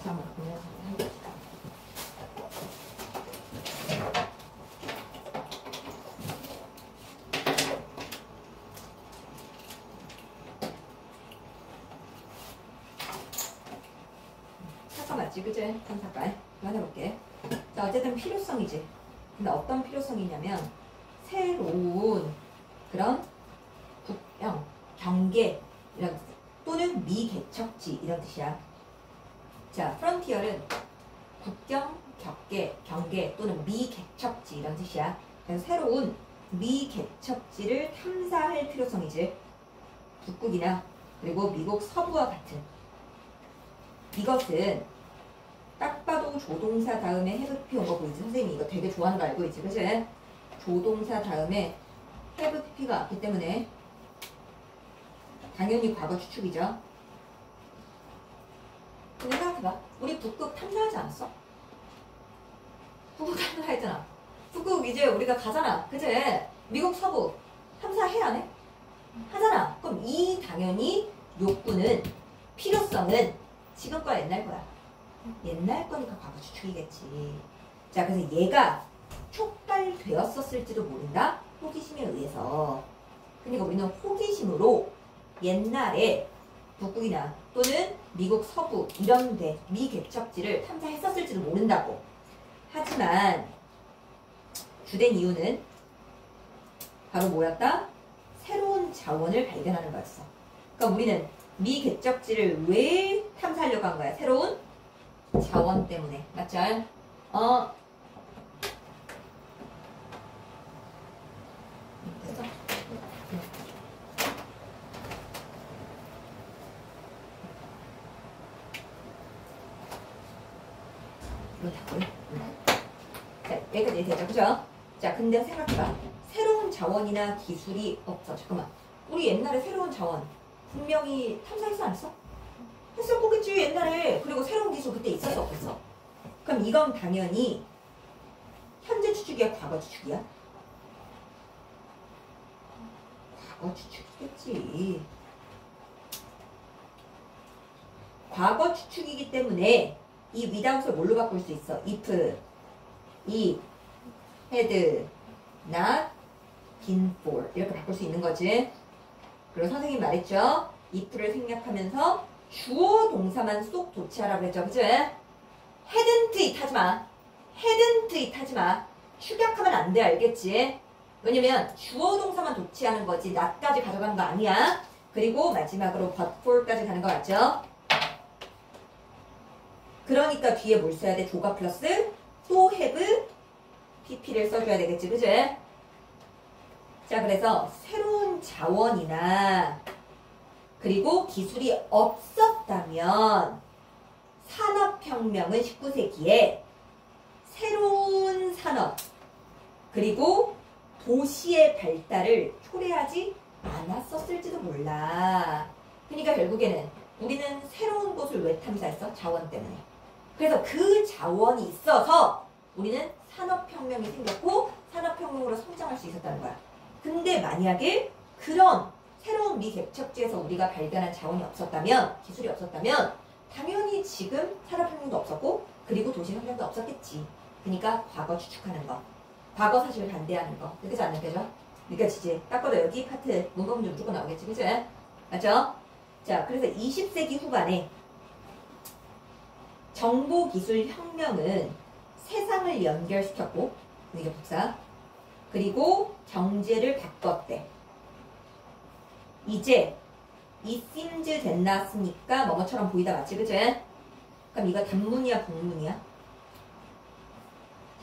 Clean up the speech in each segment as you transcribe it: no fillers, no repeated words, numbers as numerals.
한번 해봅시다. 사과 맞지, 그치? 탐사과. 한번 해볼게. 자, 어쨌든 필요성이지. 근데 어떤 필요성이냐면 새로운 그런 국경, 경계 이런 뜻. 또는 미개척지 이런 뜻이야. 자, 프론티어는 국경, 경계 또는 미개척지 이런 뜻이야. 그래서 새로운 미개척지를 탐사할 필요성이지. 북극이나 그리고 미국 서부와 같은. 이것은 딱 봐도 조동사 다음에 have pp 온 거 보이지? 선생님이 이거 되게 좋아하는 거 알고 있지? 그치? 조동사 다음에 have pp가 왔기 때문에 당연히 과거 추측이죠. 근데 생각해봐. 우리 북극 탐사하지 않았어? 북극 탐사했잖아. 북극 이제 우리가 가잖아. 그치? 미국 서부 탐사해 안 해? 하잖아. 그럼 이 당연히 욕구는, 필요성은 지금 거야 옛날 거야? 옛날 거니까 과거 추측이겠지. 자, 그래서 얘가 촉발되었었을지도 모른다. 호기심에 의해서. 그러니까 우리는 호기심으로 옛날에 북극이나 또는 미국 서부 이런 데 미개척지를 탐사했었을지도 모른다고. 하지만 주된 이유는 바로 뭐였다? 새로운 자원을 발견하는 거였어. 그러니까 우리는 미개척지를 왜 탐사하려고 한 거야? 새로운 자원 때문에. 맞죠? 됐어? 이거 닫고요. 자, 여기까지 되죠? 그죠? 자, 근데 생각해봐. 새로운 자원이나 기술이 없어. 잠깐만. 우리 옛날에 새로운 자원 분명히 탐사했어 안 했어? 했었겠지 옛날에. 그리고 새로운 기술 그때 있었어 없었어? 그럼 이건 당연히 현재 추측이야 과거 추측이야? 과거 추측이겠지. 과거 추측이기 때문에 이 without을 뭘로 바꿀 수 있어? if, had, not, been for 이렇게 바꿀 수 있는 거지. 그리고 선생님이 말했죠. if를 생략하면서 주어 동사만 쏙 도치하라고 했죠. 그치? hadn't it 하지마. hadn't it 하지마. 축약하면 안 돼. 알겠지? 왜냐면 주어 동사만 도치하는 거지 not까지 가져가는 거 아니야. 그리고 마지막으로 but for까지 가는 거 맞죠? 그러니까 뒤에 뭘 써야 돼? 조가 플러스 또 have pp를 써줘야 되겠지. 그치? 자, 그래서 새로운 자원이나 그리고 기술이 없었다면 산업혁명은 19세기에 새로운 산업 그리고 도시의 발달을 초래하지 않았었을지도 몰라. 그러니까 결국에는 우리는 새로운 곳을 왜 탐사했어? 자원 때문에. 그래서 그 자원이 있어서 우리는 산업혁명이 생겼고 산업혁명으로 성장할 수 있었다는 거야. 근데 만약에 그런 새로운 미개척지에서 우리가 발견한 자원이 없었다면, 기술이 없었다면 당연히 지금 산업혁명도 없었고 그리고 도시혁명도 없었겠지. 그러니까 과거 추측하는 거, 과거 사실을 반대하는 거. 느끼지 안 느껴져? 느껴지지? 딱 봐도 여기 파트 문법문제 무조건 나오겠지. 그치? 맞죠? 자, 그래서 20세기 후반에 정보기술혁명은 세상을 연결시켰고, 이게 복사, 그리고 경제를 바꿨대. 이제 이 seems 됐나쓰니까 뭐뭐처럼 보이다 맞지? 그치? 그럼 이거 단문이야 복문이야?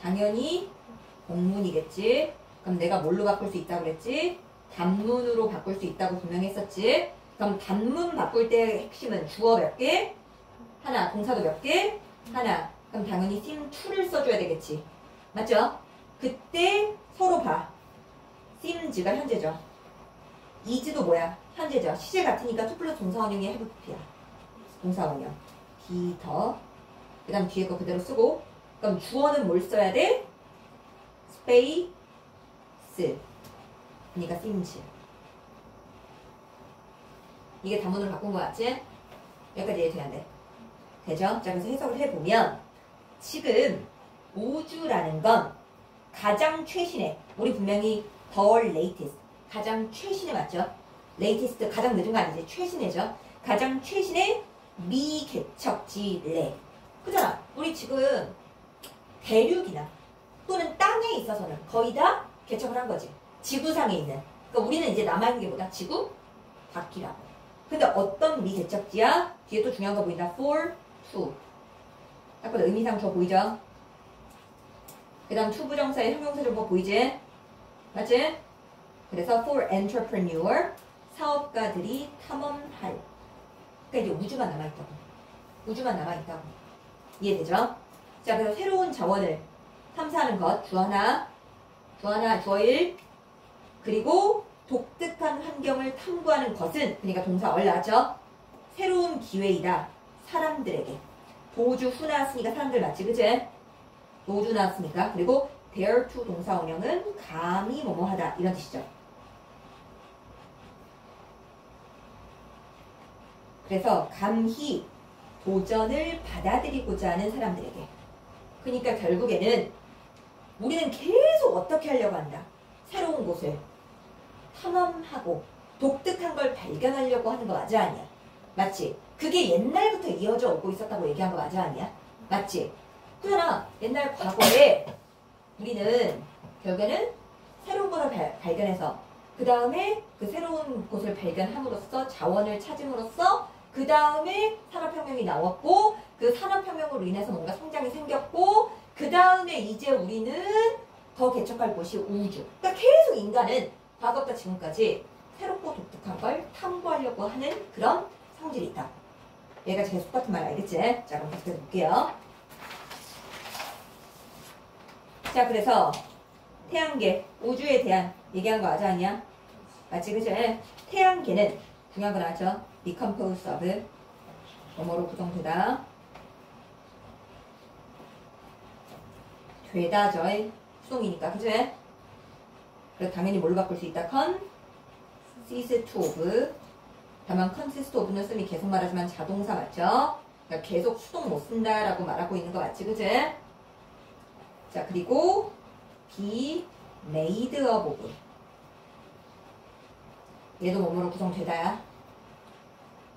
당연히 복문이겠지. 그럼 내가 뭘로 바꿀 수 있다고 그랬지? 단문으로 바꿀 수 있다고 분명히 했었지. 그럼 단문 바꿀 때 핵심은 주어 몇 개? 하나. 동사도 몇 개? 하나. 그럼 당연히 seem to를 써줘야 되겠지. 맞죠? 그때 서로 봐. seems가 현재죠. is도 뭐야? 현재죠. 시제 같으니까 to 플러스 동사원형이 have pp야. 동사원형. be 더. 그 다음 뒤에 거 그대로 쓰고. 그럼 주어는 뭘 써야 돼? space. 그러니까 seems. 이게 단문으로 바꾼 거 같지? 여기까지 이해돼야 돼. 되죠? 자, 그래서 해석을 해보면 지금 우주라는 건 가장 최신의, 우리 분명히 the latest, 가장 최신의 맞죠? latest 가장 늦은 거 아니지? 최신의죠? 가장 최신의 미개척지래. 그잖아. 우리 지금 대륙이나 또는 땅에 있어서는 거의 다 개척을 한 거지. 지구상에 있는. 그러니까 우리는 이제 남아있는 게 뭐다? 지구 바퀴라고. 근데 어떤 미개척지야? 뒤에 또 중요한 거 보인다. for, to. 딱 봐도 의미상 저 보이죠? 그 다음 to 부정사의 형용사절보 보이지? 맞지? 그래서 for entrepreneur, 사업가들이 탐험할. 그러니까 이제 우주만 남아있다고. 우주만 남아있다고. 이해되죠? 자, 그래서 새로운 자원을 탐사하는 것, 주 하나, 주어 1. 그리고 독특한 환경을 탐구하는 것은, 그러니까 동사 얼 나왔죠? 새로운 기회이다. 사람들에게. 도주 후 나왔으니까 사람들 맞지, 그치? 도주 나왔으니까. 그리고 dare to 동사 원형은 감히 뭐뭐 하다. 이런 뜻이죠. 그래서 감히 도전을 받아들이고자 하는 사람들에게. 그러니까 결국에는 우리는 계속 어떻게 하려고 한다. 새로운 곳을 탐험하고 독특한 걸 발견하려고 하는 거 맞아 아니야? 맞지? 그게 옛날부터 이어져 오고 있었다고 얘기한 거 맞아 아니야? 맞지? 그러나 옛날 과거에 우리는 결국에는 새로운 것을 발견해서 그 다음에 그 새로운 곳을 발견함으로써 자원을 찾음으로써 그 다음에 산업혁명이 나왔고 그 산업혁명으로 인해서 뭔가 성장이 생겼고 그 다음에 이제 우리는 더 개척할 곳이 우주. 그러니까 계속 인간은 과거부터 지금까지 새롭고 독특한 걸 탐구하려고 하는 그런 성질이 있다. 얘가 계속 똑같은 말 알겠지? 자, 그럼 계속해서 볼게요. 자, 그래서 태양계, 우주에 대한 얘기한 거 맞아 아니야? 맞지, 그치? 태양계는 중요한 거 나왔죠? Decompose of 뭐뭐로 구성되다. 되다죠. 수동이니까, 그치? 그래서 당연히 뭘로 바꿀 수 있다? consist of. 다만 consist of는 씀이 계속 말하지만 자동사 맞죠? 그러니까 계속 수동 못 쓴다라고 말하고 있는 거 맞지, 그치? 자, 그리고 be made of. 얘도 뭐뭐로 구성되다야.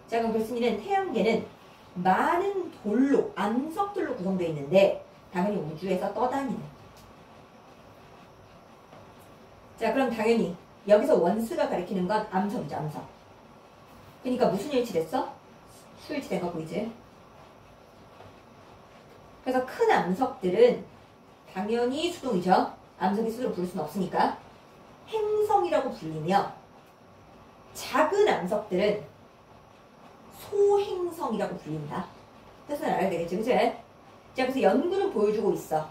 자, 그럼 글쓴이는 태양계는 많은 돌로, 암석들로 구성되어 있는데 당연히 우주에서 떠다니는. 자, 그럼 당연히 여기서 원스가 가리키는 건 암석이죠, 암석. 그러니까 무슨 일치됐어? 수일치된 거 보이지? 그래서 큰 암석들은 당연히 수동이죠. 암석이 스스로 부를 수는 없으니까. 행성이라고 불리며 작은 암석들은 소행성이라고 불린다. 뜻은 알아야 되겠지, 그치? 자, 그래서 연구는 보여주고 있어.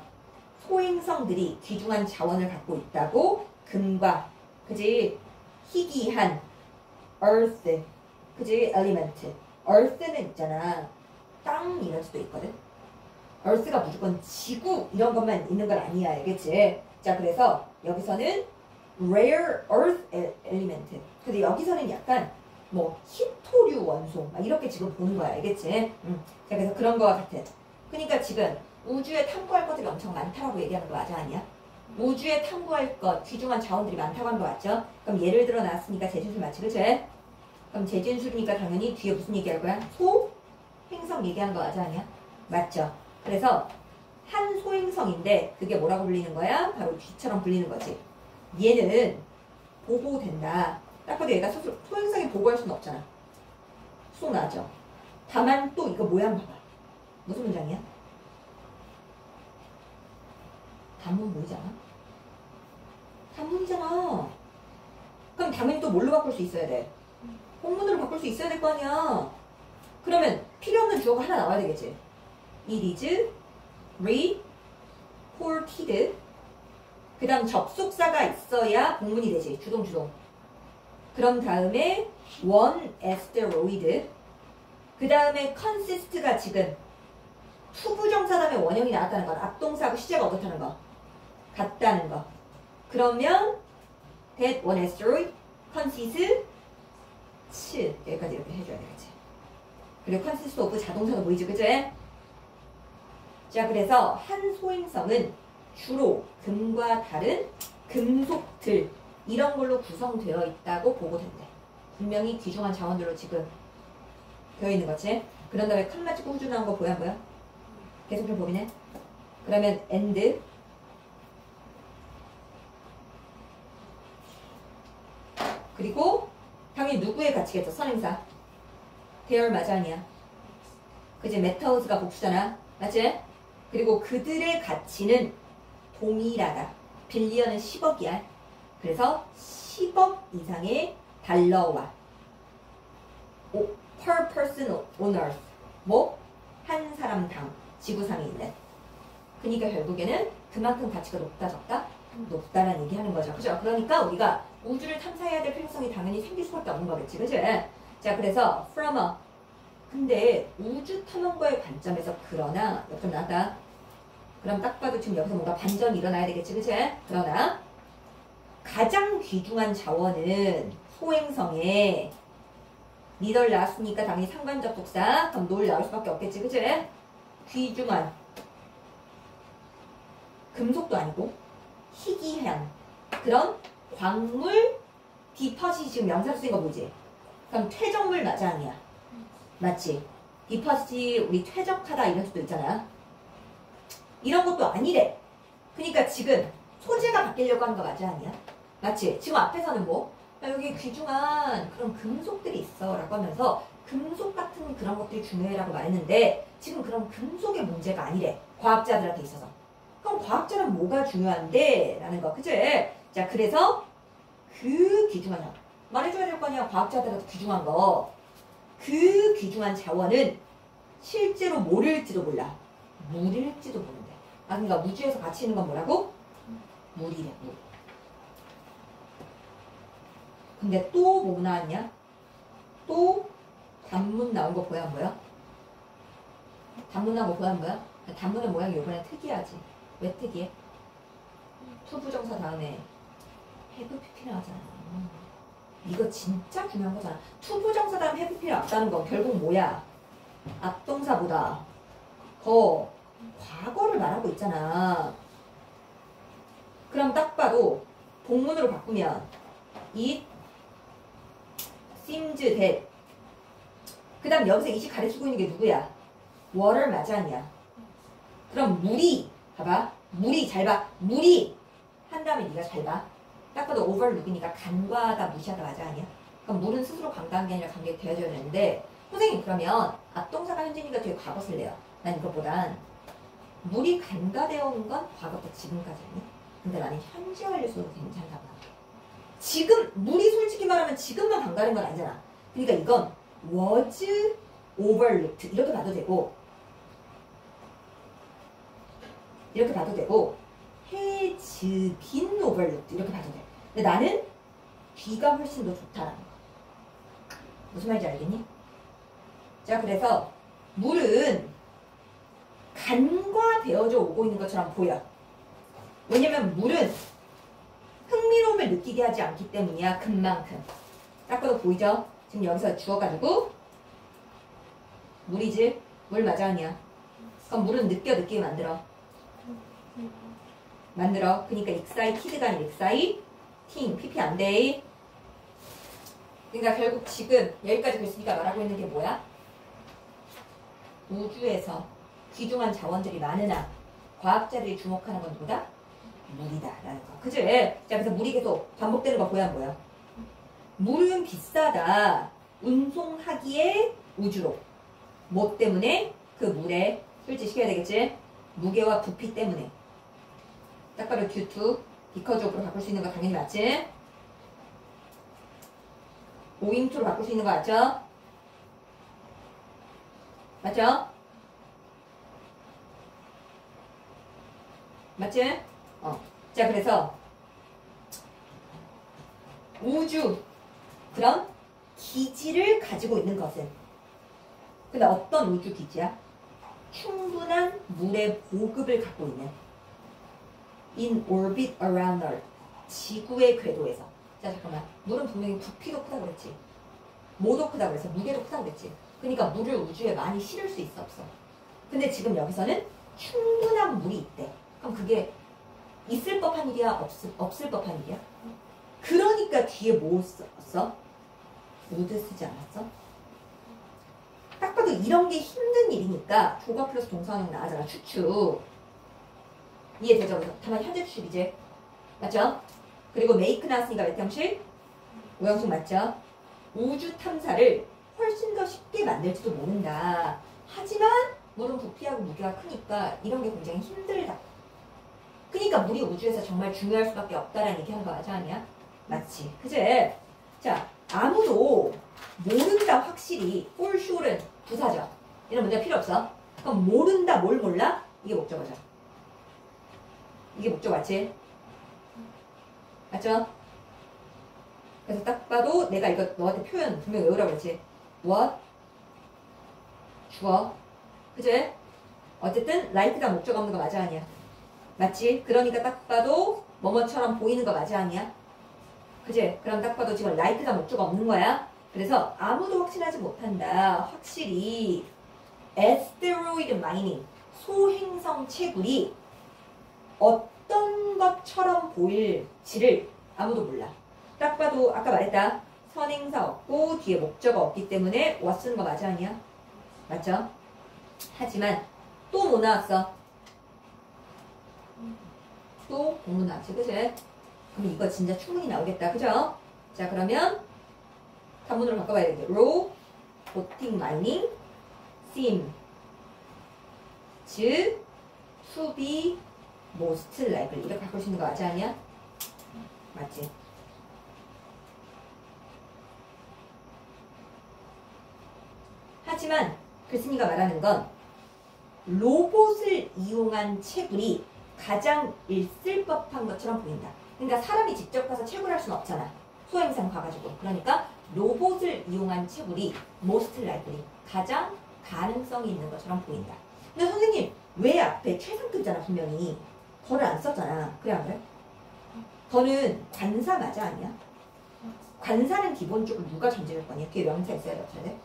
소행성들이 귀중한 자원을 갖고 있다고. 금과, 그지? 희귀한 earth, 그지? element. earth는 있잖아. 땅 이런 수도 있거든. earth가 무조건 지구 이런 것만 있는 건 아니야, 알겠지? 자, 그래서 여기서는 rare earth element. 근데 여기서는 약간 뭐 희토류 원소 막 이렇게 지금 보는 거야, 알겠지? 자, 그래서 그런 거와 같은. 그러니까 지금 우주에 탐구할 것들이 엄청 많다라고 얘기하는 거 맞아 아니야? 우주에 탐구할 것, 귀중한 자원들이 많다고 하는 거 맞죠? 그럼 예를 들어 나왔으니까 재진술 맞지, 그치? 그럼 재진술이니까 당연히 뒤에 무슨 얘기할 거야? 소? 행성 얘기하는 거 맞아 아니야? 맞죠? 그래서 한 소행성인데 그게 뭐라고 불리는 거야? 바로 뒤처럼 불리는 거지. 얘는 보고된다. 딱 봐도 얘가 스스로 소행성이 보고할 수는 없잖아. 수동 나죠? 다만 또 이거 모양 봐봐. 무슨 문장이야? 단문 보이지 않아? 단문이잖아. 그럼 당연히 또 뭘로 바꿀 수 있어야 돼? 본문으로 바꿀 수 있어야 될 거 아니야. 그러면 필요 없는 주어가 하나 나와야 되겠지. It is reported. 그 다음 접속사가 있어야 본문이 되지. 주동. 그럼 다음에 one asteroid. 그 다음에 consist가 지금 투부정사 다음에 원형이 나왔다는 건 앞동사하고 시제가 어떻다는 거? 같다는 거. 그러면 that one asteroid consists 여기까지 이렇게 해줘야 되겠지. 그리고 consist of 자동사도 보이지, 그치? 자, 그래서 한 소행성은 주로 금과 다른 금속들 이런 걸로 구성되어 있다고 보고 된대. 분명히 귀중한 자원들로 지금 되어 있는 거지. 그런 다음에 칸 맞추고 후주 나온 거 보여 안 보여? 계속 좀 보이네. 그러면 and 그리고 당연히 누구의 가치겠죠? 선행사. 대열 맞아 아니야? 그지? methods가 복수잖아. 맞지? 그리고 그들의 가치는 동일하다. 빌리언은 10억이야. 그래서 10억 이상의 달러와 per person on earth 뭐? 한 사람당 지구상에 있는. 그러니까 결국에는 그만큼 가치가 높다 적다? 높다라는 얘기하는 거죠. 그죠? 그러니까 우리가 우주를 탐사해야 될 필요성이 당연히 생길 수밖에 없는 거겠지. 그죠? 자, 그래서 from a 근데 우주 탐험가의 관점에서 그러나 좀 나다. 그럼 딱 봐도 지금 여기서 뭔가 반전이 일어나야 되겠지. 그치? 그러나 가장 귀중한 자원은 소행성에 니덜 나왔으니까 당연히 상관적 복사 그럼 놀 나올 수밖에 없겠지. 그치? 귀중한 금속도 아니고 희귀한 그런 광물 디퍼짓이 지금 명사로 쓰인 거 보이지? 그럼 퇴적물 맞아 아니야? 맞지? 디퍼짓이 우리 퇴적하다 이런 뜻도 있잖아. 이런 것도 아니래. 그러니까 지금 소재가 바뀌려고 하는 거 맞아 아니야? 맞지? 지금 앞에서는 뭐? 여기 귀중한 그런 금속들이 있어 라고 하면서 금속 같은 그런 것들이 중요해라고 말했는데 지금 그런 금속의 문제가 아니래. 과학자들한테 있어서. 그럼 과학자는 뭐가 중요한데? 라는 거. 그치? 자, 그래서 그 귀중한 자원. 말해줘야 될 거 아니야. 과학자들한테 귀중한 거. 그 귀중한 자원은 실제로 뭐를지도 몰라. 물일지도 모른대. 아, 그러니까 우주에서 가치 있는 건 뭐라고? 물이래, 물. 근데 또 뭐 나왔냐? 또 단문 나온 거 보여 안 보여? 단문 나온 거 보여 안 보여? 단문의 모양이 이번에 특이하지. 왜 특이해? 투부정사 다음에 have pp 나오잖아. 이거 진짜 중요한 거잖아. 투부정사 다음 have pp를 앞다는 건 결국 뭐야? 앞동사보다 더 과거를 말하고 있잖아. 그럼 딱 봐도 복문으로 바꾸면 it seems that 그 다음 여기서 it이 가르치고 있는 게 누구야? water 맞아 아니야? 그럼 물이 봐봐. 물이 잘 봐. 물이 한 다음에 네가 잘 봐. 딱 봐도 overlook이니까 간과하다 무시하다 맞아 아니야? 그럼 물은 스스로 간과한 게 아니라 관계가 되어져야 되는데 선생님 그러면 앞동사가 현재니까 뒤에 과거 쓸래요. 난 이것보단 물이 간과되어 온 건 과거부터 지금까지니. 근데 나는 현재 완료 써도 괜찮다고 봐. 지금 물이 솔직히 말하면 지금만 간과된 건 아니잖아. 그러니까 이건 was overlooked 이렇게 봐도 되고 이렇게 봐도 되고 has been overlooked 이렇게 봐도 돼. 근데 나는 뒤가 훨씬 더 좋다라는 거. 무슨 말인지 알겠니? 자, 그래서 물은 간과되어져 오고 있는 것처럼 보여. 왜냐면 물은 흥미로움을 느끼게 하지 않기 때문이야. 금만큼. 딱 봐도 보이죠? 지금 여기서 주어가지고 물이지? 물 맞아 아니야? 그럼 물은 느끼게 만들어. 그러니까 excited가 아니라 exciting. pp 안 돼. 그러니까 결국 지금 여기까지 글쓰기가 말하고 있는 게 뭐야? 우주에서 귀중한 자원들이 많으나 과학자들이 주목하는 건 누구다? 물이다 라는 거. 그치? 자, 그래서 물이 계속 반복되는 거 보여 안 보여? 물은 비싸다. 운송하기에 우주로. 뭐 때문에? 그 물에 술지시켜야 되겠지? 무게와 부피 때문에. 딱 봐도 due to, because of로 바꿀 수 있는 거 당연히 맞지? owing to로 바꿀 수 있는 거 맞죠? 맞죠? 맞지? 자, 그래서 우주 그런 기지를 가지고 있는 것은 근데 어떤 우주 기지야? 충분한 물의 보급을 갖고 있는 in orbit around Earth 지구의 궤도에서 자 잠깐만 물은 분명히 부피도 크다고 그랬지 뭐도 크다고 그랬어 무게도 크다고 그랬지 그러니까 물을 우주에 많이 실을 수 있어, 없어? 근데 지금 여기서는 충분한 물이 있대. 그럼 그게 있을 법한 일이야? 없을 법한 일이야? 그러니까 뒤에 뭐 썼어? would 쓰지 않았어? 딱 봐도 이런 게 힘든 일이니까 조가 플러스 동사원형 나가잖아. 추측. 이해되죠? 다만 현재 추측이지. 맞죠? 그리고 make 나왔으니까 몇 형식? 5형식 맞죠? 우주 탐사를 훨씬 더 쉽게 만들지도 모른다. 하지만 물은 부피하고 무게가 크니까 이런 게 굉장히 힘들다. 그러니까 물이 우주에서 정말 중요할 수밖에 없다라는 얘기 하는 거 맞아 아니야? 맞지. 그치? 자, 아무도 모른다 확실히 for sure은 부사죠. 이런 문제 필요 없어. 그럼 모른다 뭘 몰라? 이게 목적어죠. 이게 목적 맞지? 맞죠? 그래서 딱 봐도 내가 이거 너한테 표현 분명 외우라고 했지. what? 주어. 그치? 어쨌든 like가 목적 없는 거 맞아 아니야? 맞지? 그러니까 딱 봐도 뭐뭐처럼 보이는 거 맞아 아니야? 그치? 그럼 딱 봐도 지금 like가 목적 없는 거야. 그래서 아무도 확신하지 못한다. 확실히 asteroid mining 소행성 채굴이 어떤 것처럼 보일지를 아무도 몰라. 딱 봐도 아까 말했다. 선행사 없고 뒤에 목적어 없기 때문에 what 쓰는 거 맞아 아니야? 맞죠? 하지만 또 뭐 나왔어? 또 공문 나왔지. 그치? 그럼 이거 진짜 충분히 나오겠다. 그죠? 자 그러면 단문으로 바꿔봐야 되겠네. row, boating, mining, seem, to be most likely 이렇게 바꿀 수 있는 거 맞지 않냐? 맞지? 하지만 글쓴이가 말하는 건 로봇을 이용한 채굴이 가장 있을 법한 것처럼 보인다. 그러니까 사람이 직접 가서 채굴할 수는 없잖아. 소행성 가가지고. 그러니까 로봇을 이용한 채굴이 most likely 가장 가능성이 있는 것처럼 보인다. 근데 선생님 왜 앞에 최상급잖아 분명히. 더를 안 썼잖아. 그래 안 그래? 더는 관사 맞아 아니야? 관사는 기본적으로 누가 존재할 거냐? 그게 명사 있어야 돼 없어야 돼?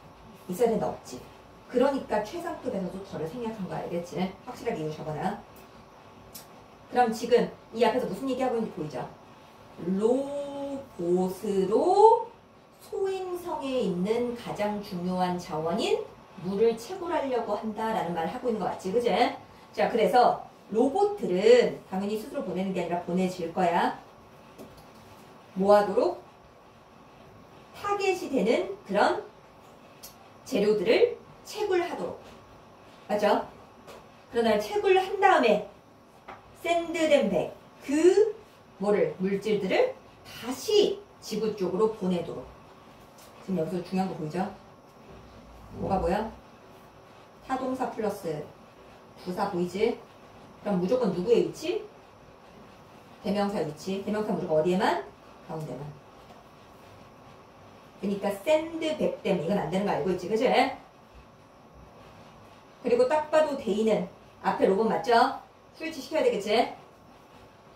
있어야 된다 없지. 그러니까 최상급에서도 더를 생략한 거 알겠지? 확실하게 이유 적어놔. 그럼 지금 이 앞에서 무슨 얘기하고 있는지 보이죠? 로봇으로 소행성에 있는 가장 중요한 자원인 물을 채굴하려고 한다라는 말을 하고 있는 거 맞지? 그지? 자, 그래서 로봇들은 당연히 스스로 보내는 게 아니라 보내질 거야. 뭐 하도록? 타겟이 되는 그런 재료들을 채굴하도록. 맞죠? 그러나 채굴한 다음에 샌드된 백, 그 뭐를? 물질들을 다시 지구 쪽으로 보내도록. 지금 여기서 중요한 거 보이죠? 뭐가 뭐야? 타동사 플러스 부사 보이지? 그럼 무조건 누구의 위치? 대명사의 위치. 대명사 무조건 어디에만? 가운데만. 그러니까 샌드 백댐 이건 안 되는 거 알고 있지, 그치? 그리고 딱 봐도 데이는 앞에 로봇 맞죠? 스위치 시켜야 되겠지?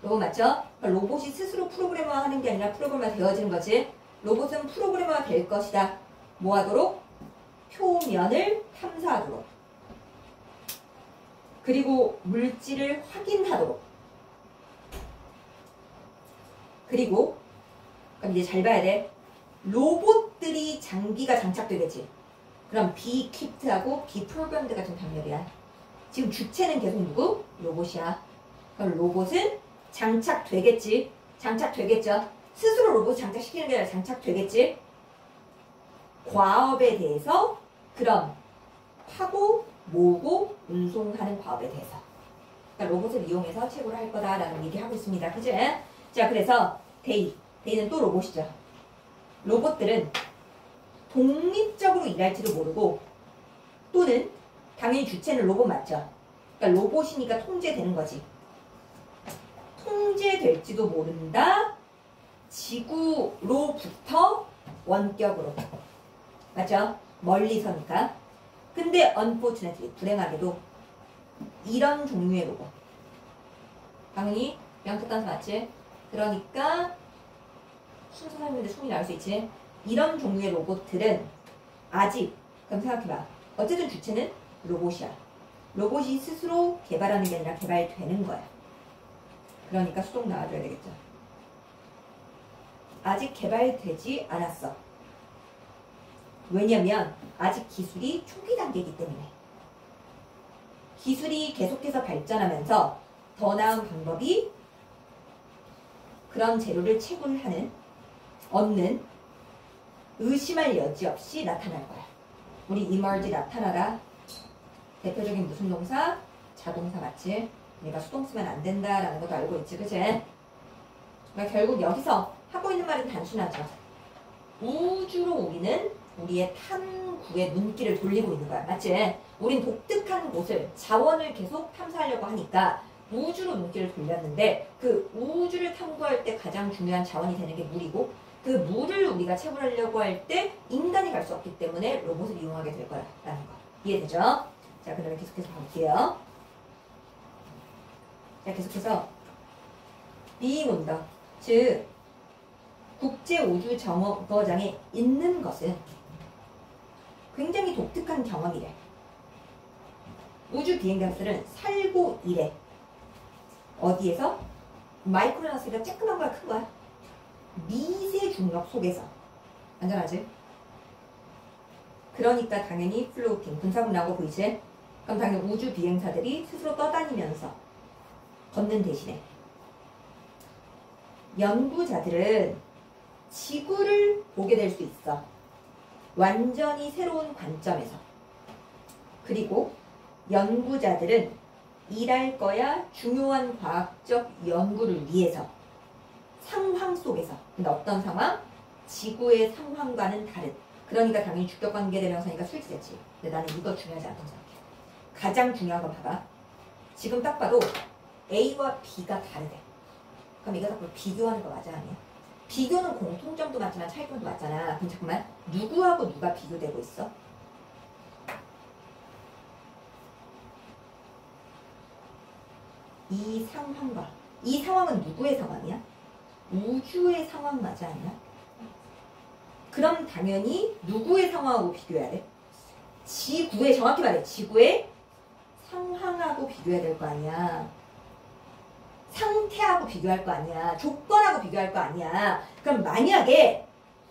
로봇 맞죠? 그러니까 로봇이 스스로 프로그래머화 하는 게 아니라 프로그래머가 되어지는 거지. 로봇은 프로그래머가 될 것이다. 뭐 하도록? 표면을 탐사하도록. 그리고 물질을 확인하도록. 그리고 그럼 이제 잘 봐야 돼. 로봇들이 장비가 장착되겠지. 그럼 be equipped하고 be programmed가 좀 단멸이야. 지금 주체는 계속 누구? 로봇이야. 그럼 로봇은 장착되겠지. 장착되겠죠. 스스로 로봇 장착시키는 게 아니라 장착되겠지. 과업에 대해서 그럼 파고 모으고 운송하는 과업에 대해서. 그러니까 로봇을 이용해서 채굴을 할 거다라는 얘기하고 있습니다. 그치? 자, 그래서 데이는 또 로봇이죠. 로봇들은 독립적으로 일할지도 모르고 또는 당연히 주체는 로봇 맞죠? 그러니까 로봇이니까 통제되는 거지. 통제될지도 모른다. 지구로부터 원격으로. 맞죠? 멀리서니까. 근데 unfortunately 불행하게도 이런 종류의 로봇. 당연히 명특단사 맞지? 그러니까 순서 설명인데 숨이 나올 수 있지. 이런 종류의 로봇들은 아직 그럼 생각해봐. 어쨌든 주체는 로봇이야. 로봇이 스스로 개발하는 게 아니라 개발되는 거야. 그러니까 수동 나와줘야 되겠죠. 아직 개발되지 않았어. 왜냐면 아직 기술이 초기 단계이기 때문에. 기술이 계속해서 발전하면서 더 나은 방법이 그런 재료를 채굴하는, 얻는, 의심할 여지 없이 나타날 거야. 우리 emerge 나타나다. 대표적인 무슨 동사? 자동사 맞지? 내가 수동 쓰면 안 된다라는 것도 알고 있지, 그치? 그러니까 결국 여기서 하고 있는 말은 단순하죠. 우주로 우리는 우리의 탐구의 눈길을 돌리고 있는 거야. 맞지? 우린 독특한 곳을, 자원을 계속 탐사하려고 하니까 우주로 눈길을 돌렸는데 그 우주를 탐구할 때 가장 중요한 자원이 되는 게 물이고 그 물을 우리가 채굴하려고 할 때 인간이 갈 수 없기 때문에 로봇을 이용하게 될 거라는 거. 이해되죠? 자, 그 다음에 계속해서 가볼게요. 자, 계속해서 being on the, 즉 국제우주정거장에 있는 것은 굉장히 독특한 경험이래. 우주 비행장들은 살고 이래. 어디에서? 마이크로나스가 쬐끄만 거야, 큰 거야? 미세 중력 속에서. 안전하지? 그러니까 당연히 플로팅, 분사구 나오고 보이지? 그럼 당연히 우주 비행사들이 스스로 떠다니면서 걷는 대신에 연구자들은 지구를 보게 될 수 있어. 완전히 새로운 관점에서. 그리고 연구자들은 일할 거야 중요한 과학적 연구를 위해서 상황 속에서. 근데 어떤 상황? 지구의 상황과는 다른. 그러니까 당연히 주격관계대명사니까 수직됐지. 근데 나는 이거 중요하지 않다고 생각해. 가장 중요한 건 봐봐. 지금 딱 봐도 A와 B가 다르대. 그럼 이거 자꾸 비교하는 거 맞아 아니야? 비교는 공통점도 맞지만 차이점도 맞잖아. 그럼 잠깐만, 누구하고 누가 비교되고 있어? 이 상황과. 이 상황은 누구의 상황이야? 우주의 상황 맞아 아니야? 그럼 당연히 누구의 상황하고 비교해야 돼? 지구의, 정확히 말해, 지구의 상황하고 비교해야 될 거 아니야. 상태하고 비교할 거 아니야. 조건하고 비교할 거 아니야. 그럼 만약에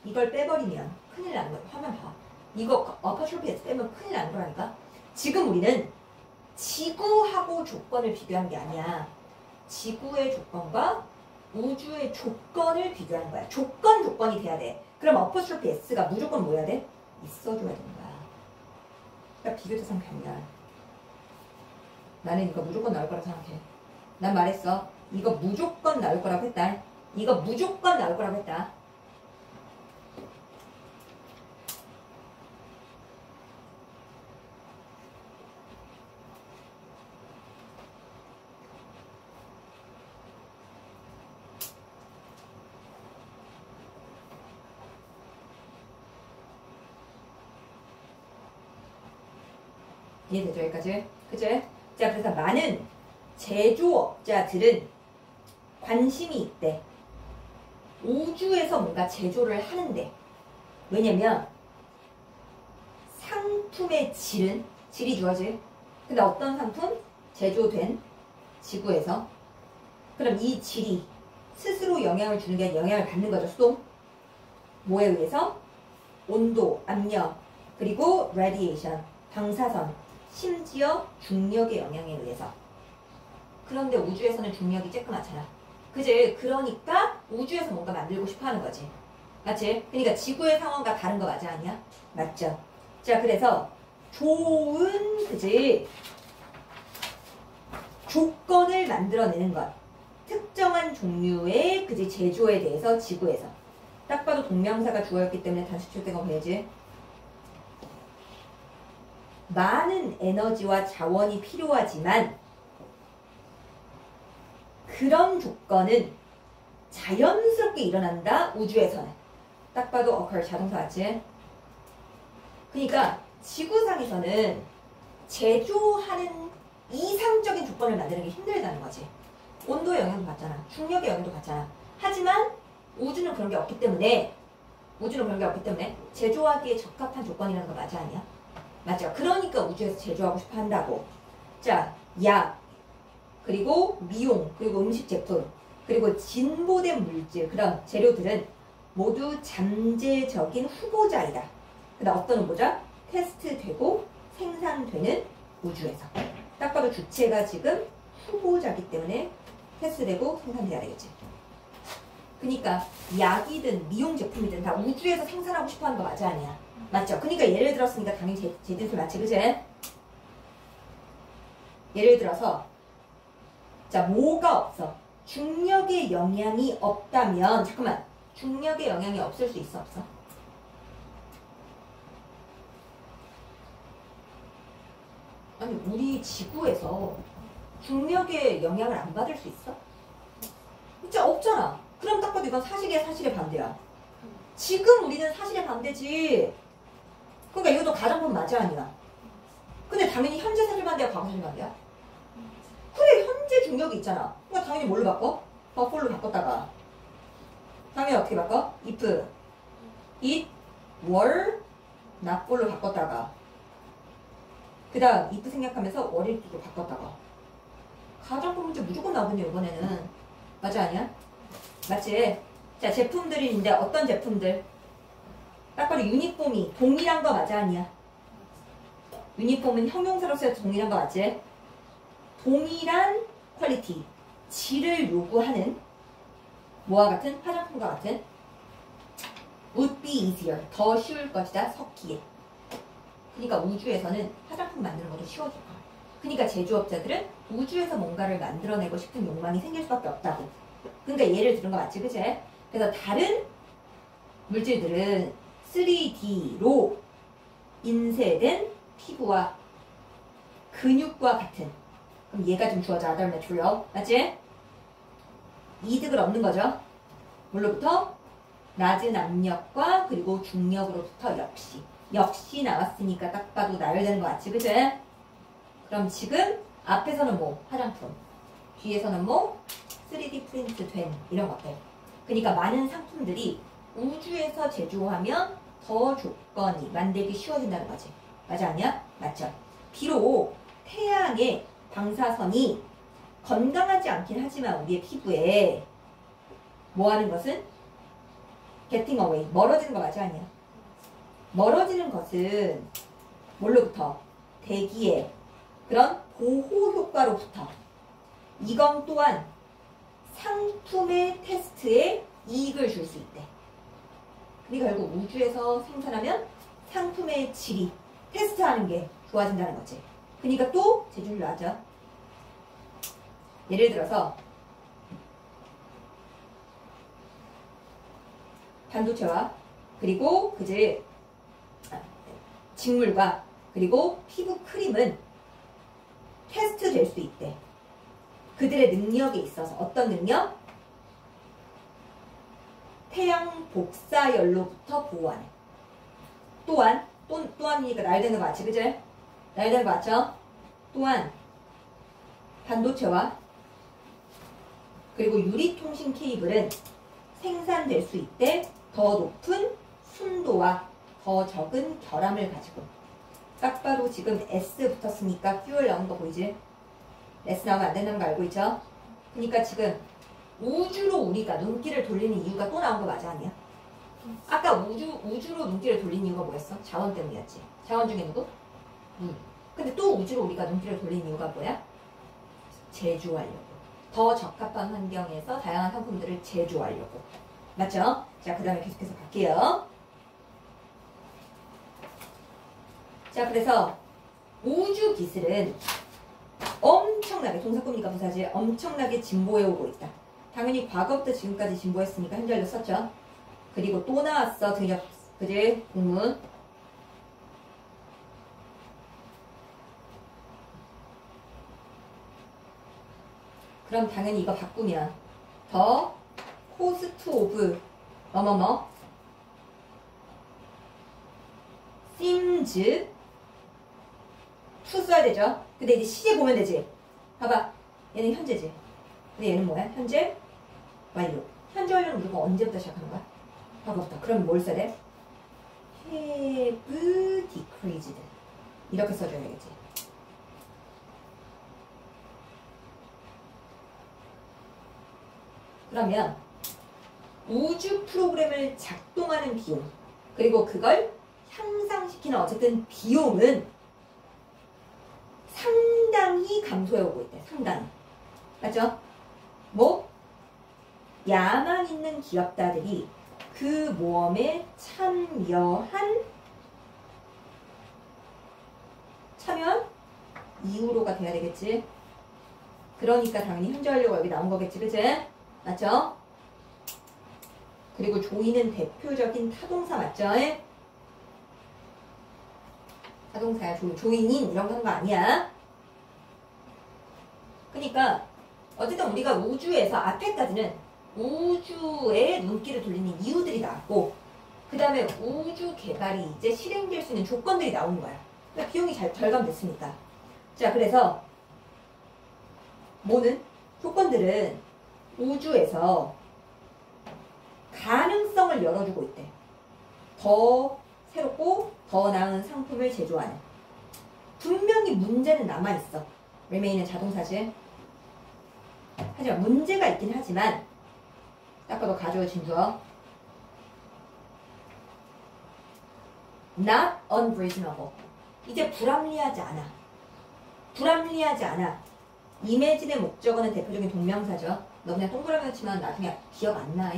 이걸 빼버리면 큰일 나는 거야. 화면 봐. 이거 어퍼쇼피에서 빼면 큰일 나는 거라니까. 지금 우리는 지구하고 조건을 비교한 게 아니야. 지구의 조건과 우주의 조건을 비교하는 거야. 조건이 돼야 돼. 그럼 어퍼스트로피 S가 무조건 뭐 해야 돼? 있어줘야 되는 거야. 그러니까 비교대상 변경. 나는 이거 무조건 나올 거라고 생각해. 난 말했어. 이거 무조건 나올 거라고 했다. 이거 무조건 나올 거라고 했다. 이해되죠? 여기까지? 그치? 자, 그래서 많은 제조업자들은 관심이 있대. 우주에서 뭔가 제조를 하는데. 왜냐면 상품의 질이 주어질. 근데 어떤 상품? 제조된 지구에서. 그럼 이 질이 스스로 영향을 주는 게 아니라 영향을 받는 거죠. 수동. 뭐에 의해서? 온도, 압력, 그리고 radiation, 방사선, 심지어 중력의 영향에 의해서. 그런데 우주에서는 중력이 쬐끄맣잖아. 그지? 그러니까 우주에서 뭔가 만들고 싶어 하는 거지. 맞지? 그러니까 지구의 상황과 다른 거 맞아 아니야? 맞죠? 자, 그래서 좋은, 그지? 조건을 만들어내는 것. 특정한 종류의, 그지? 제조에 대해서 지구에서. 딱 봐도 동명사가 주어였기 때문에 단수 출제가 보내지. 많은 에너지와 자원이 필요하지만 그런 조건은 자연스럽게 일어난다. 우주에서는. 딱 봐도 occur 자동사 맞지? 그러니까 지구상에서는 제조하는 이상적인 조건을 만드는 게 힘들다는 거지. 온도의 영향도 받잖아. 중력의 영향도 받잖아. 하지만 우주는 그런 게 없기 때문에 제조하기에 적합한 조건이라는 거 맞아 아니야? 맞죠? 그러니까 우주에서 제조하고 싶어 한다고. 자, 약, 그리고 미용, 그리고 음식 제품, 그리고 진보된 물질, 그런 재료들은 모두 잠재적인 후보자이다. 그다음 어떤 후보자? 테스트되고 생산되는 우주에서. 딱 봐도 주체가 지금 후보자기 때문에 테스트되고 생산돼야 되겠지. 그러니까 약이든 미용 제품이든 다 우주에서 생산하고 싶어 하는 거 맞아 아니야? 맞죠? 그러니까 예를 들었으니까 당연히 제짓을 맞지, 그지? 예를 들어서 자, 뭐가 없어? 중력의 영향이 없다면 잠깐만, 중력의 영향이 없을 수 있어, 없어? 아니, 우리 지구에서 중력의 영향을 안 받을 수 있어? 진짜 없잖아. 그럼 딱 봐도 이건 사실의 반대야. 지금 우리는 사실의 반대지. 그러니까 이것도 가정법 맞아 아니야? 근데 당연히 현재 사실 반대야, 과거 사실 반대야? 그래, 현재 중력이 있잖아. 그러니까 당연히 뭘로 바꿔? for로 바꿨다가 다음에 어떻게 바꿔? if it were not for로 바꿨다가 그 다음 if 생략하면서 were it로 바꿨다가 가정법 문제 무조건 나오거든요, 이번에는. 맞아 아니야? 맞지? 자, 제품들이 있는데 어떤 제품들? 딱 봐도 유니폼이 동일한 거 맞아 아니야? 유니폼은 형용사로 써서 동일한 거 맞지? 동일한 퀄리티, 질을 요구하는 뭐와 같은? 화장품과 같은 would be easier, 더 쉬울 것이다, 섞기에. 그러니까 우주에서는 화장품 만드는 것도 쉬워질 거야. 그러니까 제조업자들은 우주에서 뭔가를 만들어내고 싶은 욕망이 생길 수밖에 없다고. 그러니까 예를 들은 거 맞지, 그치? 그래서 다른 물질들은 3D로 인쇄된 피부와 근육과 같은, 그럼 얘가 좀 주어져, other material. 맞지? 이득을 얻는 거죠. 뭘로부터? 낮은 압력과 그리고 중력으로부터 역시 나왔으니까 딱 봐도 나열되는 거 맞지, 그치? 그럼 지금 앞에서는 뭐? 화장품. 뒤에서는 뭐? 3D 프린트 된 이런 것들. 그러니까 많은 상품들이 우주에서 제조하면 더 조건이 만들기 쉬워진다는 거지. 맞아 아니야? 맞죠? 비록 태양의 방사선이 건강하지 않긴 하지만 우리의 피부에 뭐 하는 것은? getting away, 멀어지는 거 맞아 아니야? 멀어지는 것은 뭘로부터? 대기의 그런 보호 효과로부터. 이건 또한 상품의 테스트에 이익을 줄 수 있대. 그러니까 결국 우주에서 생산하면 상품의 질이 테스트하는 게 좋아진다는 거지. 그러니까 또 제조를 하죠. 예를 들어서 반도체와 그리고 그제 직물과 그리고 피부 크림은 테스트 될 수 있대. 그들의 능력에 있어서. 어떤 능력? 태양 복사열로부터 보호하는. 또한이니까 날되는 거 맞지, 그제? 날되는 거 맞죠? 또한 반도체와 그리고 유리통신 케이블은 생산될 수 있대. 더 높은 순도와 더 적은 결함을 가지고. 딱 봐도 지금 S 붙었으니까 fuel 나온 거 보이지? S 나오면 안 된다는 거 알고 있죠? 그러니까 지금 우주로 우리가 눈길을 돌리는 이유가 또 나온 거 맞아 아니야? 아까 우주로 눈길을 돌리는 이유가 뭐였어? 자원 때문이었지. 자원 중에 누구? 물. 근데 또 우주로 우리가 눈길을 돌리는 이유가 뭐야? 제조하려고. 더 적합한 환경에서 다양한 상품들을 제조하려고. 맞죠? 자, 그 다음에 계속해서 갈게요. 자, 그래서 우주 기술은 엄청나게, 동사꾸니까 부사지, 엄청나게 진보해오고 있다. 당연히 과거부터 지금까지 진보했으니까 현재완료 썼죠. 그리고 또 나왔어, 등역, 그지? 공문. 그럼 당연히 이거 바꾸면 더 코스트 오브 뭐뭐뭐 seems to 써야 되죠. 근데 이제 시제 보면 되지. 봐봐, 얘는 현재지. 근데 얘는 뭐야? 현재 완료. 현재 완료는 무조건 언제부터 시작하는 거야? 과거부터. 그럼 뭘 써야 돼? have decreased. 이렇게 써줘야 되겠지. 그러면 우주 프로그램을 작동하는 비용, 그리고 그걸 향상시키는 어쨌든 비용은 상당히 감소해오고 있대. 상당히. 맞죠? 뭐 야망 있는 기업가들이 그 모험에 참여한 이후로가 돼야 되겠지. 그러니까 당연히 현재 완료가 여기 나온 거겠지. 그치? 맞죠? 그리고 조이는 대표적인 타동사 맞죠? 타동사야. 조인인 이런 거 하는 거 아니야. 그러니까 어쨌든 우리가 우주에서 앞에까지는 우주에 눈길을 돌리는 이유들이 나왔고, 그 다음에 우주 개발이 이제 실행될 수 있는 조건들이 나오는 거야. 그러니까 비용이 절감됐으니까. 자, 그래서 뭐는? 조건들은 우주에서 가능성을 열어주고 있대. 더 새롭고 더 나은 상품을 제조하는. 분명히 문제는 남아있어. remain은 자동사지. 하지만 문제가 있긴 하지만 딱 봐도 가져오신 주어. Not unreasonable. 이제 불합리하지 않아. 불합리하지 않아. imagine의 목적어는 대표적인 동명사죠. 너 그냥 동그라미 치면 나중에 기억 안 나.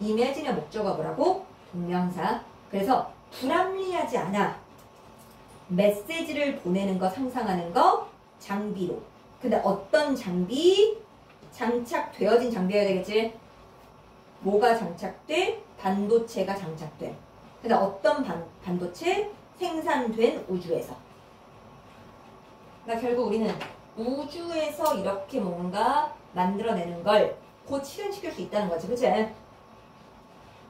imagine의 목적어 뭐라고? 동명사. 그래서 불합리하지 않아. 메시지를 보내는 거, 상상하는 거, 장비로. 근데 어떤 장비? 장착되어진 장비여야 되겠지? 뭐가 장착돼? 반도체가 장착돼. 근데 어떤 반도체? 생산된 우주에서. 그러니까 결국 우리는 우주에서 이렇게 뭔가 만들어내는 걸 곧 실현시킬 수 있다는 거지. 그치?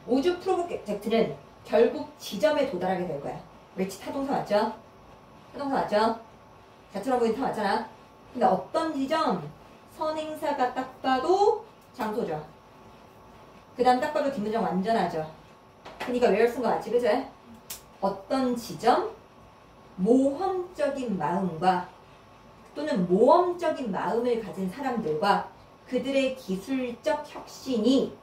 우주 프로젝트는 결국 지점에 도달하게 될 거야. reach 타동사 맞죠? 타동사 맞죠? 자처럼 보이는 타 맞잖아. 근데 어떤 지점? 선행사가 딱 봐도 장소죠. 그 다음 딱 봐도 뒷문장 완전하죠. 그러니까 where 쓴 거 같지? 그치? 어떤 지점? 모험적인 마음과 또는 모험적인 마음을 가진 사람들과 그들의 기술적 혁신이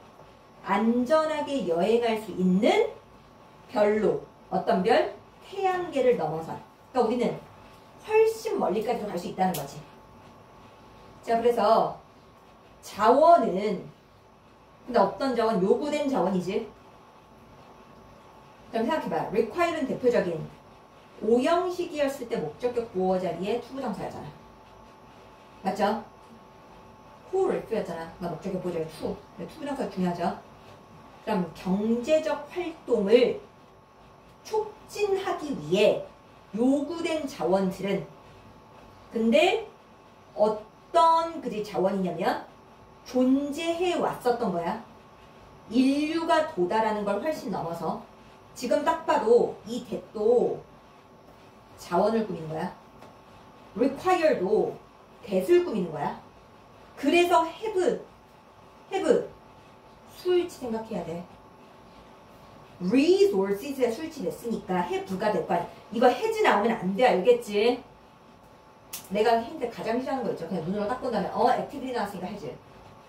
안전하게 여행할 수 있는 별로. 어떤 별? 태양계를 넘어선. 그러니까 우리는 훨씬 멀리까지도 갈 수 있다는 거지. 자, 그래서 자원은, 근데 어떤 자원? 요구된 자원이지. 그럼 생각해봐. require는 대표적인 오형식이었을 때 목적격 보어 자리에 투부정사였잖아. 맞죠? who refer였잖아. 그러니까 목적격 보어 자리에 to. 투부정사가 중요하죠. 그럼 경제적 활동을 촉진하기 위해 요구된 자원들은, 근데 어떤 그지 자원이냐면 존재해 왔었던 거야. 인류가 도달하는 걸 훨씬 넘어서. 지금 딱 봐도 이 that도 자원을 꾸미는 거야. require도 that을 꾸미는 거야. 그래서 have 수일치 생각해야 돼. resources에 수일치 냈으니까 have가 될 거 아니야. 이거 has 나오면 안 돼. 알겠지? 내가 힌트 가장 싫어하는 거 있죠. 그냥 눈으로 딱 본 다음에 activity 나왔으니까 has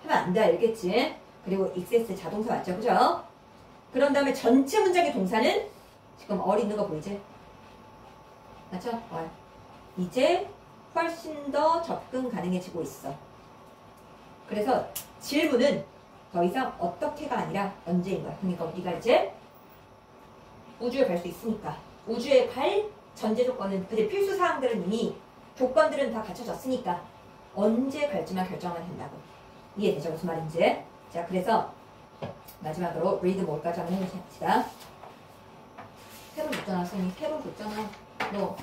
하면 안 돼. 알겠지? 그리고 excess 자동사 맞죠? 그죠? 그런 다음에 전체 문장의 동사는 지금 all 있는 거 보이지? 맞죠? all. 이제 훨씬 더 접근 가능해지고 있어. 그래서 질문은 더 이상 어떻게가 아니라 언제인 거야. 그러니까 우리가 이제 우주에 갈 수 있으니까. 우주에 갈 전제 조건은, 그제 필수 사항들은 이미 조건들은 다 갖춰졌으니까 언제 갈지만 결정하면 된다고. 이해되죠? 무슨 말인지? 자, 그래서 마지막으로 read 뭘까지 한번 해봅시다. 새로 줬잖아. 선생님이 새로 줬잖아. 너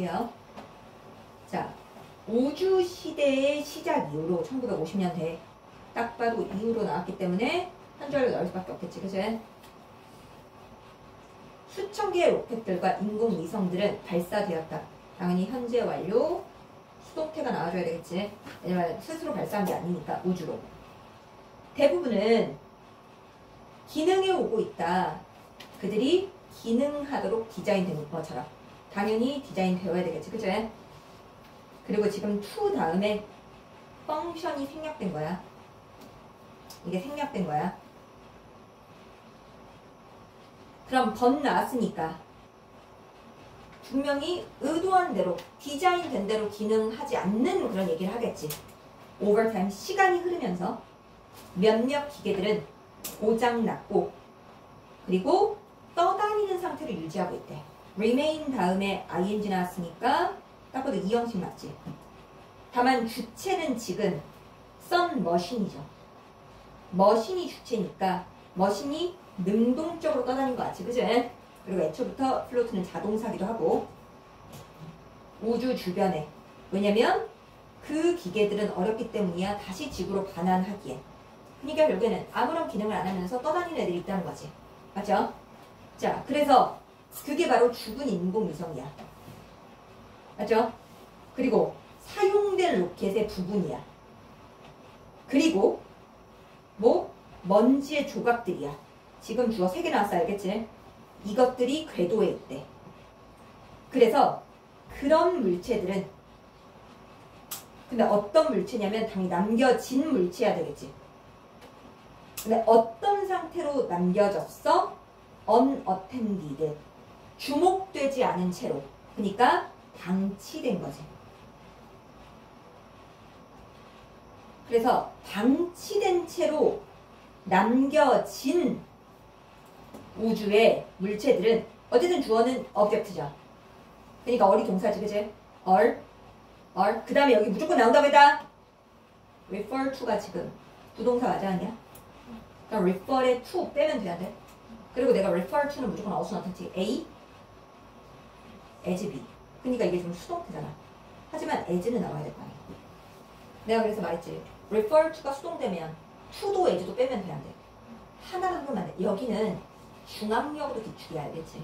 볼게요. 자, 우주 시대의 시작 이후로 1950년대 딱 봐도 이후로 나왔기 때문에 한 줄로 나올 수밖에 없겠지. 그치? 수천 개의 로켓들과 인공위성들은 발사되었다. 당연히 현재 완료 수동태가 나와줘야 되겠지. 왜냐면 스스로 발사한 게 아니니까 우주로. 대부분은 기능에 오고 있다. 그들이 기능하도록 디자인된 것처럼 당연히 디자인 되어야 되겠지. 그치? 그리고 지금 to 다음에 펑션이 생략된 거야. 이게 생략된 거야. 그럼 but 나왔으니까 분명히 의도한 대로 디자인된 대로 기능하지 않는 그런 얘기를 하겠지. 오버타임 시간이 흐르면서 몇몇 기계들은 고장났고 그리고 떠다니는 상태를 유지하고 있대. remain 다음에 ing 나왔으니까 딱 봐도 이 형식 맞지. 다만 주체는 지금 썬 머신이죠. 머신이 주체니까 머신이 능동적으로 떠다닌 거 같지. 그치? 그리고 애초부터 플로트는 자동사기도 하고 우주 주변에 왜냐면 그 기계들은 어렵기 때문이야. 다시 지구로 반환하기에. 그러니까 결국에는 아무런 기능을 안 하면서 떠다니는 애들이 있다는 거지. 맞죠? 자, 그래서 그게 바로 죽은 인공위성이야. 맞죠? 그리고 사용된 로켓의 부분이야. 그리고 뭐? 먼지의 조각들이야. 지금 주어 3개 나왔어. 알겠지? 이것들이 궤도에 있대. 그래서 그런 물체들은 근데 어떤 물체냐면 당연히 남겨진 물체야 되겠지. 근데 어떤 상태로 남겨졌어? unattended. 주목되지 않은 채로. 그러니까 방치된 거지. 그래서 방치된 채로 남겨진 우주의 물체들은 어쨌든 주어는 object죠. 그러니까 어리 동사지, 그치? are. 그 다음에 여기 무조건 나온다고 했다. refer to가 지금 부동사 맞아 아니야? 그럼 refer에 to 빼면 돼야 돼. 그리고 내가 refer to는 무조건 also not지. A, as B. 그러니까 이게 지금 수동태잖아. 하지만 as는 나와야 될 거 아니야. 내가 그래서 말했지. refer to가 수동되면 to도 as도 빼면 돼야 돼. 하나는 하면 안 돼. 여기는 중앙역으로 기출이야. 알겠지?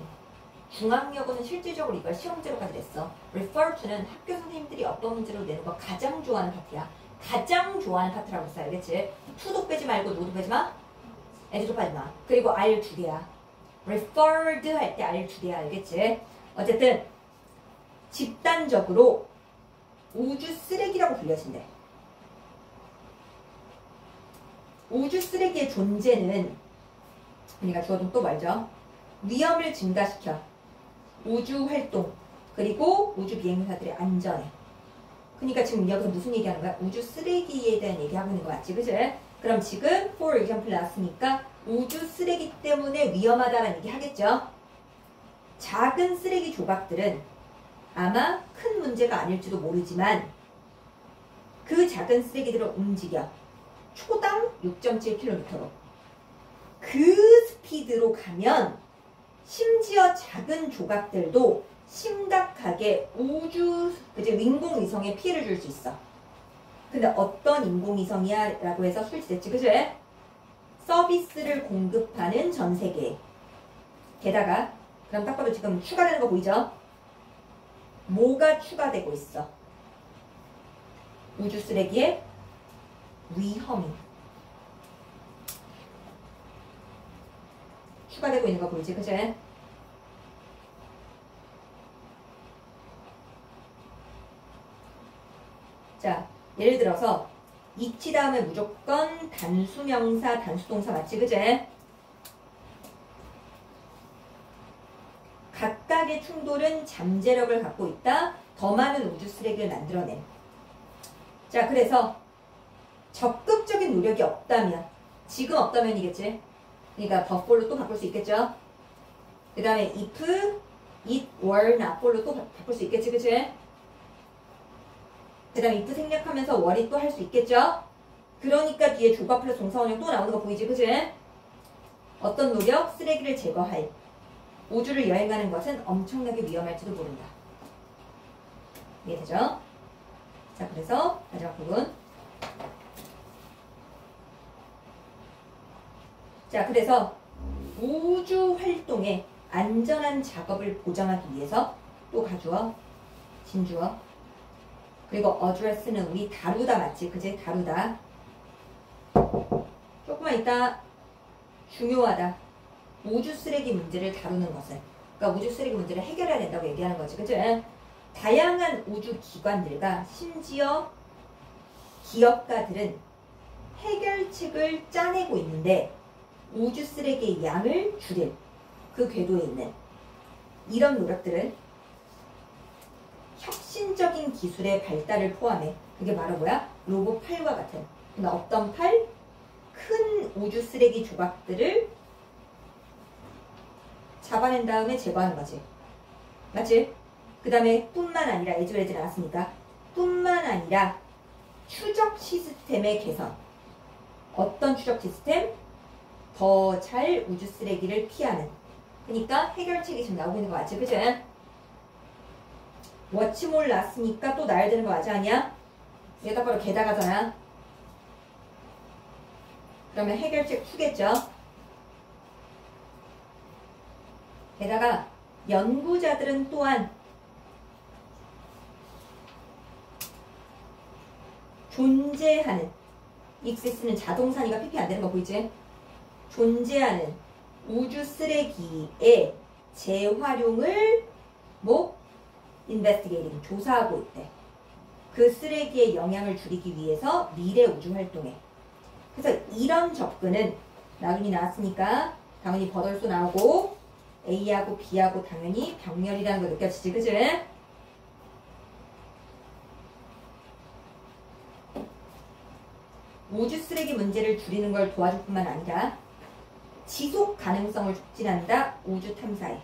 중앙역은 실질적으로 이걸 실험제로까지 냈어. refer to는 학교 선생님들이 어떤 문제로 내는 거 가장 좋아하는 파트야. 가장 좋아하는 파트라고 했어. 알겠지? to도 빼지 말고 누구도 빼지 마. as도 빼지 마. 그리고 R 2개야. referred 할 때 R 2개야. 알겠지? 어쨌든 집단적으로 우주 쓰레기라고 불려진대. 우주 쓰레기의 존재는 그러니까 주어 좀 또 말죠. 위험을 증가시켜. 우주 활동 그리고 우주 비행사들의 안전에. 그러니까 지금 여기서 무슨 얘기하는 거야? 우주 쓰레기에 대한 얘기하고 있는 거 맞지? 그치? 그럼 지금 for example 나왔으니까 우주 쓰레기 때문에 위험하다라는 얘기 하겠죠? 작은 쓰레기 조각들은 아마 큰 문제가 아닐지도 모르지만 그 작은 쓰레기들을 움직여 초당 6.7km로 그 스피드로 가면 심지어 작은 조각들도 심각하게 우주 이제 인공위성에 피해를 줄 수 있어. 근데 어떤 인공위성이야? 라고 해서 술지됐지. 그치? 서비스를 공급하는 전 세계. 게다가 그럼 딱 봐도 지금 추가되는 거 보이죠? 뭐가 추가되고 있어? 우주 쓰레기의 위험이 추가되고 있는 거 보이지? 그치? 자, 예를 들어서 이치 다음에 무조건 단수명사, 단수동사 맞지? 그치? 각각의 충돌은 잠재력을 갖고 있다. 더 많은 우주 쓰레기를 만들어낸. 자, 그래서 적극적인 노력이 없다면 지금 없다면이겠지? 그러니까 but for로 또 바꿀 수 있겠죠? 그 다음에 if, it were not for로 또 바꿀 수 있겠지? 그치? 그 다음에 if 생략하면서 were이 또 할 수 있겠죠? 그러니까 뒤에 조과 플러스 동사원형 또 나오는 거 보이지? 그치? 어떤 노력? 쓰레기를 제거할. 우주를 여행하는 것은 엄청나게 위험할지도 모른다. 이해되죠? 자, 그래서 마지막 부분. 자, 그래서 우주 활동의 안전한 작업을 보장하기 위해서 또 가주어 진주어. 그리고 address는 우리 다루다 맞지? 그지? 다루다. 조금만 이따 중요하다. 우주 쓰레기 문제를 다루는 것을. 그러니까 우주 쓰레기 문제를 해결해야 된다고 얘기하는 거지. 그죠? 다양한 우주 기관들과 심지어 기업가들은 해결책을 짜내고 있는데 우주 쓰레기의 양을 줄일 그 궤도에 있는 이런 노력들은 혁신적인 기술의 발달을 포함해. 그게 바로 뭐야? 로봇 팔과 같은. 근데 어떤 팔? 큰 우주 쓰레기 조각들을 잡아낸 다음에 제거하는 거지. 맞지? 그 다음에 뿐만 아니라 에즈웨즈 나왔으니까 뿐만 아니라 추적 시스템의 개선. 어떤 추적 시스템? 더 잘 우주 쓰레기를 피하는. 그러니까 해결책이 지금 나오고 있는 거 맞지? 그죠? 워치몰 나왔으니까 또 나야 되는 거 맞아? 아니야? 이게 딱 바로 게다가잖아. 그러면 해결책 2겠죠? 게다가 연구자들은 또한 존재하는, 익시스는 자동사니까 PP 안 되는 거 보이지? 존재하는 우주 쓰레기의 재활용을 investigating, 조사하고 있대. 그 쓰레기의 영향을 줄이기 위해서 미래 우주 활동에. 그래서 이런 접근은 나중에 나왔으니까 당연히 버덜수 나오고 A하고 B하고 당연히 병렬이라는 거 느껴지지, 그치? 우주 쓰레기 문제를 줄이는 걸 도와줄 뿐만 아니라 지속 가능성을 촉진한다, 우주 탐사에.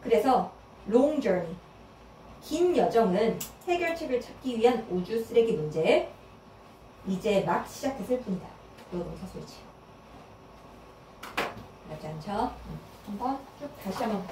그래서 long journey, 긴 여정은 해결책을 찾기 위한 우주 쓰레기 문제 이제 막 시작했을 뿐이다. 노동사 소리지. 맞지 않죠? 한번 쭉 다시 한번